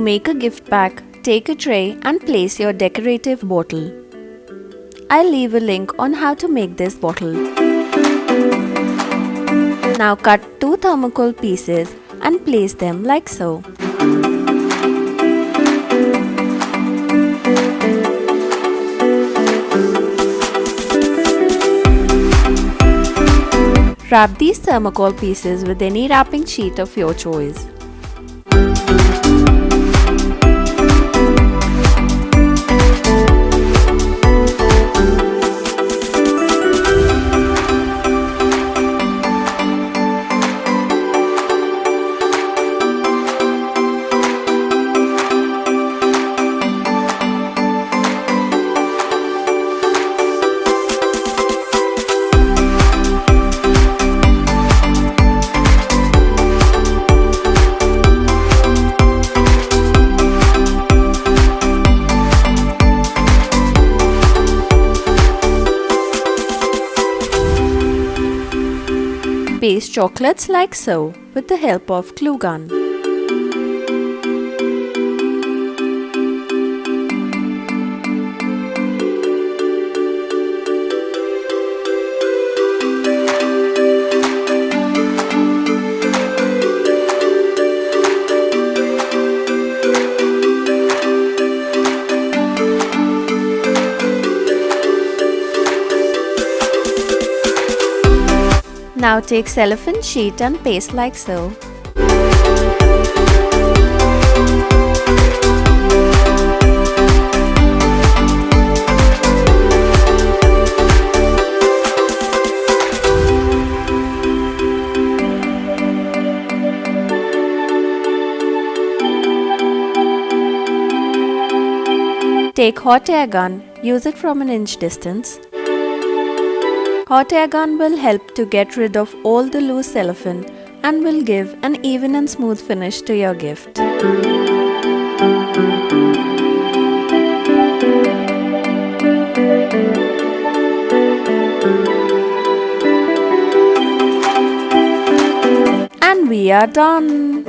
make a gift pack, take a tray and place your decorative bottle. I'll leave a link on how to make this bottle. Now cut 2 thermocol pieces and place them like so. Wrap these thermocol pieces with any wrapping sheet of your choice. Paste chocolates like so with the help of glue gun. Now take cellophane sheet and paste like so. Take hot air gun, use it from an inch distance. Hot air gun will help to get rid of all the loose cellophane and will give an even and smooth finish to your gift. And we are done!